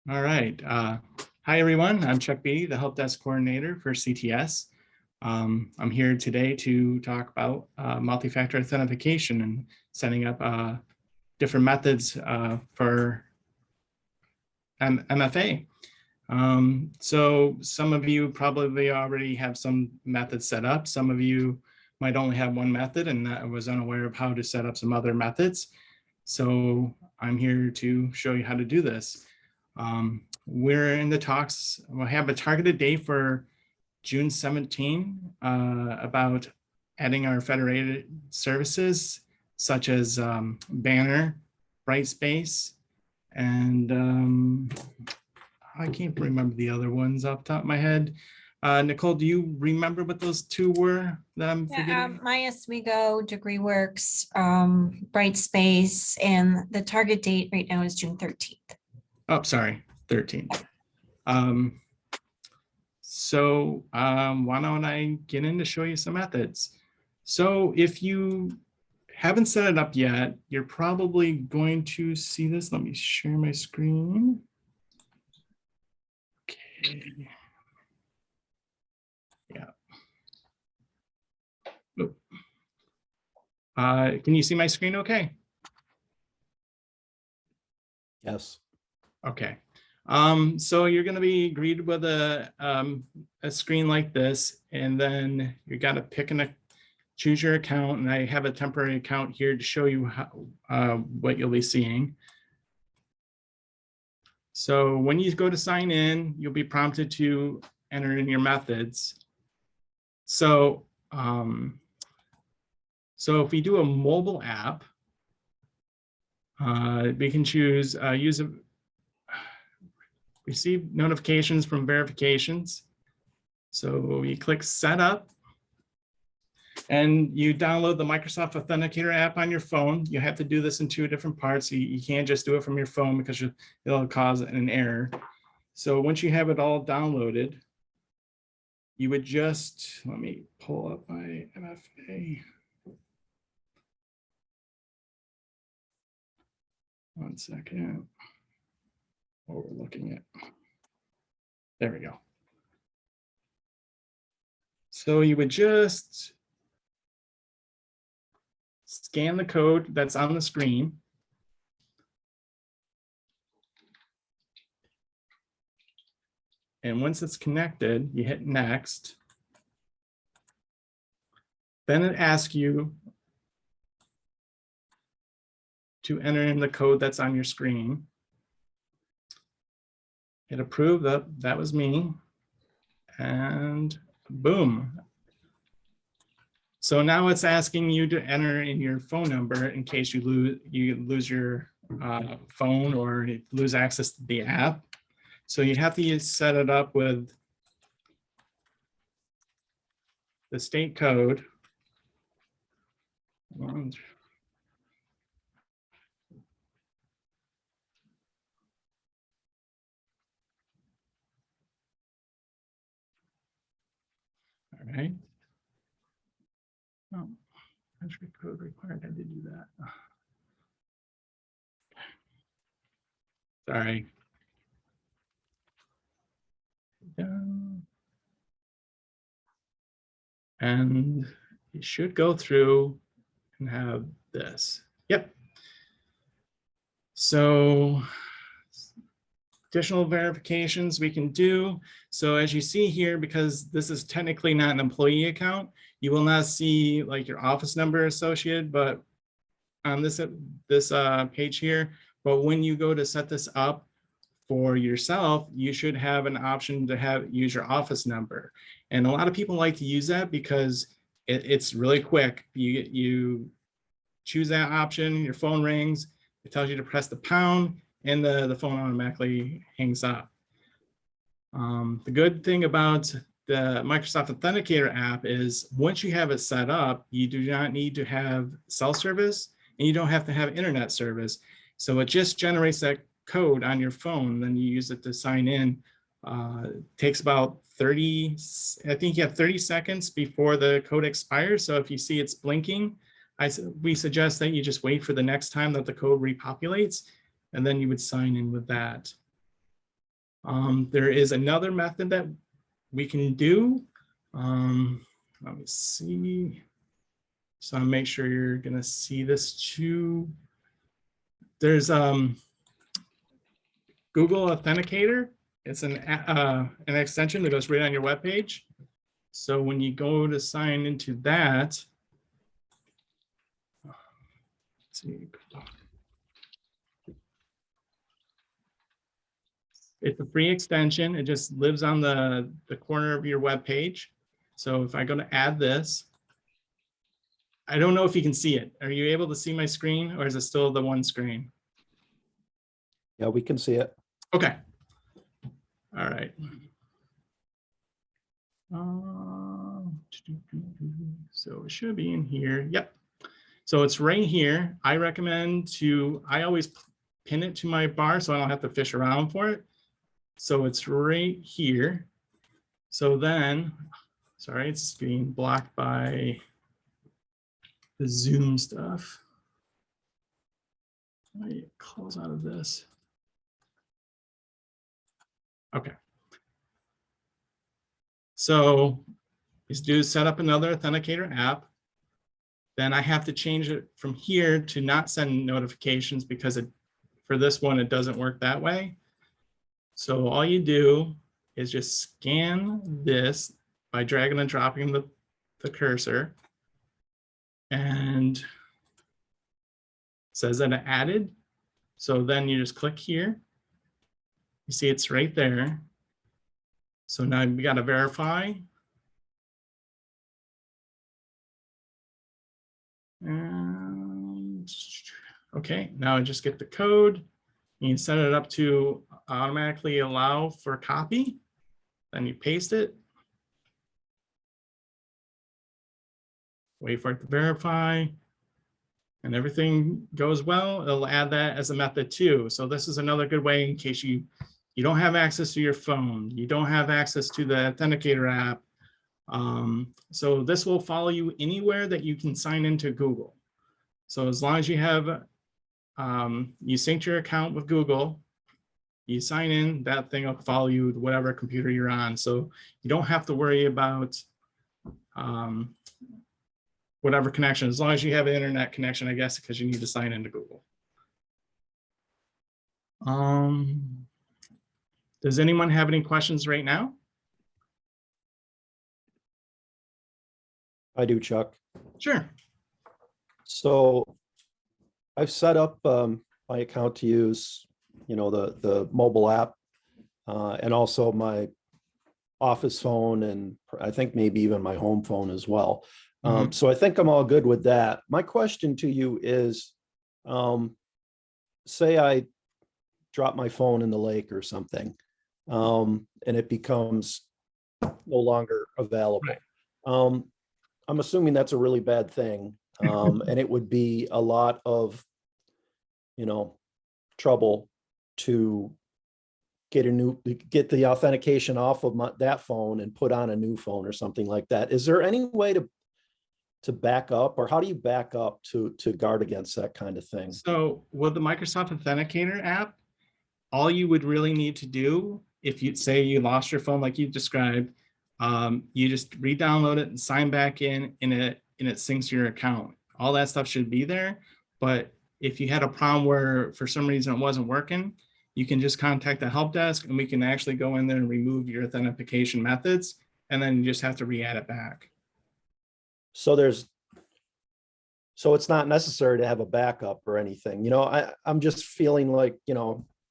All right. Hi, everyone. I'm Chuck B., the Help Desk Coordinator for CTS. I'm here today to talk about multi-factor authentication and setting up different methods for MFA. So some of you probably already have some methods set up. Some of you might only have one method and I was unaware of how to set up some other methods. So I'm here to show you how to do this. We're in the talks. We'll have a targeted date for June 17 about adding our federated services such as Banner, Brightspace, and I can't remember the other ones off the top of my head. Nicole, do you remember what those two were that I'm forgetting? MyOswego, DegreeWorks, Brightspace, and the target date right now is June 13th. Oh, sorry, 13th. So why don't I get in to show you some methods? So if you haven't set it up yet, you're probably going to see this. Let me share my screen. Okay. Yeah. Oop. Can you see my screen okay? Yes. Okay. So you're going to be greeted with a screen like this, and then you got to pick and choose your account. And I have a temporary account here to show you how, what you'll be seeing. So when you go to sign in, you'll be prompted to enter in your methods. So, so if we do a mobile app, we can choose receive notifications from verifications. So you click setup and you download the Microsoft Authenticator app on your phone. You have to do this in two different parts. You can't just do it from your phone because it'll cause an error. So once you have it all downloaded, you would just, let me pull up my MFA. One second. What we're looking at. There we go. So you would just scan the code that's on the screen. And once it's connected, you hit next. Then it asks you to enter in the code that's on your screen. Hit approve, that was me. And boom. So now it's asking you to enter in your phone number in case you lose your phone or lose access to the app. So you have to set it up with the state code. All right. Oh, entry code required. I did do that. Sorry. And you should go through and have this. Yep. So additional verifications we can do. So as you see here, because this is technically not an employee account, you will not see like your office number associated, but on this page here. But when you go to set this up for yourself, you should have an option to use your office number. And a lot of people like to use that because it's really quick. You choose that option, your phone rings, it tells you to press the pound, and the phone automatically hangs up. The good thing about the Microsoft Authenticator app is once you have it set up, you do not need to have cell service and you don't have to have internet service. So it just generates that code on your phone, then you use it to sign in. It takes about 30, I think you have 30 seconds before the code expires. So if you see it's blinking, we suggest that you just wait for the next time that the code repopulates. and then you would sign in with that. There is another method that we can do. Let me see. So I'll make sure you're gonna see this too. There's Google Authenticator. It's an extension that goes right on your webpage. So when you go to sign into that, let's see. It's a free extension. It just lives on the corner of your web page. So if I go to add this, I don't know if you can see it. Are you able to see my screen, or is it still the one screen? Yeah, we can see it. Okay. All right. So it should be in here. Yep. So it's right here. I always pin it to my bar so I don't have to fish around for it. So it's right here. So then, sorry, it's being blocked by the Zoom stuff. Let me close out of this. Okay. So is do set up another Authenticator app. Then I have to change it from here to not send notifications because for this one, it doesn't work that way. So all you do is just scan this by dragging and dropping the cursor, and it says that it added. So then you just click here. You see it's right there. So now we got to verify. And okay, now I just get the code. You can set it up to automatically allow for copy. Then you paste it. Wait for it to verify. And everything goes well, it'll add that as a method too. So this is another good way in case you don't have access to your phone, you don't have access to the Authenticator app. So this will follow you anywhere that you can sign into Google. So as long as you have, you synced your account with Google, you sign in, that thing will follow you to whatever computer you're on. So you don't have to worry about whatever connection, as long as you have an internet connection, I guess, because you need to sign into Google. Does anyone have any questions right now? I do, Chuck. Sure. So I've set up my account to use, the mobile app and also my office phone, and I think maybe even my home phone as well. So I think I'm all good with that. My question to you is, say I drop my phone in the lake or something, and it becomes no longer available. Right. I'm assuming that's a really bad thing. And it would be a lot of, trouble to get the authentication off of that phone and put on a new phone or something like that. Is there any way to back up, or how do you back up to guard against that kind of thing? So with the Microsoft Authenticator app, all you would really need to do, if you say you lost your phone like you described, you just re-download it and sign back in, and it syncs your account. All that stuff should be there. But if you had a problem where for some reason it wasn't working, you can just contact the help desk and we can actually go in there and remove your authentication methods, and then you just have to re-add it back. So it's not necessary to have a backup or anything. I'm just feeling like,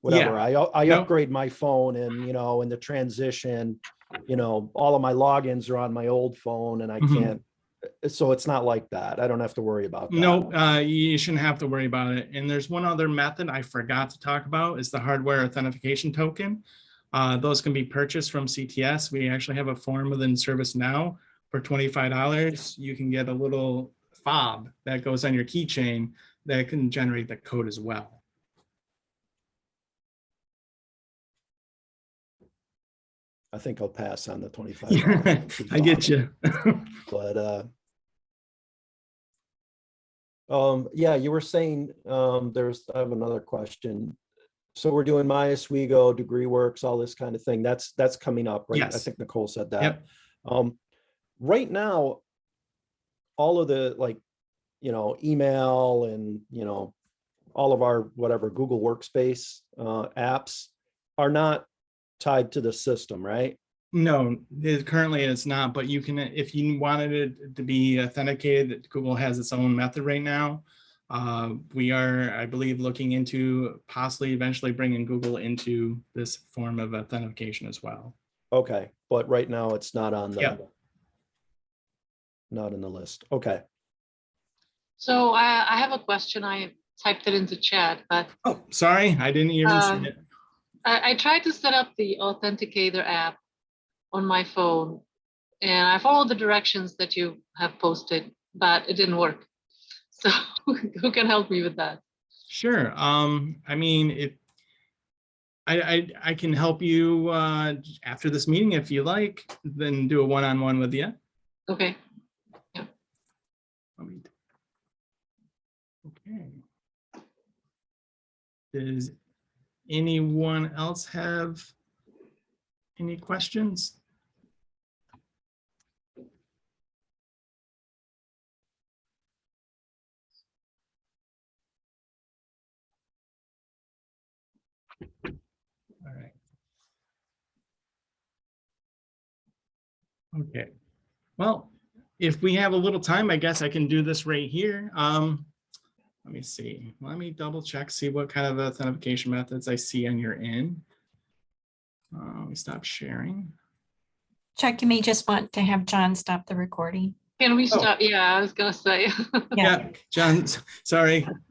whatever. Yeah. I upgrade my phone, and, in the transition, all of my logins are on my old phone, and I can't. So it's not like that. I don't have to worry about that. No, you shouldn't have to worry about it. And there's one other method I forgot to talk about, is the hardware authentication token. Those can be purchased from CTS. We actually have a form within ServiceNow for $25. You can get a little fob that goes on your keychain that can generate the code as well. I think I'll pass on the $25. I get you. But yeah, you were saying I have another question. So we're doing MyOswego, DegreeWorks, all this kind of thing. That's coming up, right? I Yes. think Nicole said that. Yep. Right now, all of the email and, all of our whatever Google Workspace apps are not tied to the system, right? No, currently it's not, but you can, if you wanted it to be authenticated, Google has its own method right now. We are, I believe, looking into possibly eventually bringing Google into this form of authentication as well. Okay, but right now it's not on the, Yep. not in the list. Okay. So I have a question. I typed it into chat, but Oh, sorry, I didn't even see it. I tried to set up the Authenticator app on my phone, and I followed the directions that you have posted, but it didn't work. So who can help me with that? Sure. I mean, if I can help you after this meeting if you like, then do a one-on-one with you. Okay. Okay. Does anyone else have any questions? All right. Okay. Well, if we have a little time, I guess I can do this right here. Let me see. Let me double check, see what kind of authentication methods I see on your end. Let me stop sharing. Chuck, you may just want to have John stop the recording. Can we stop? Yeah, I was gonna say. Yeah, John, sorry.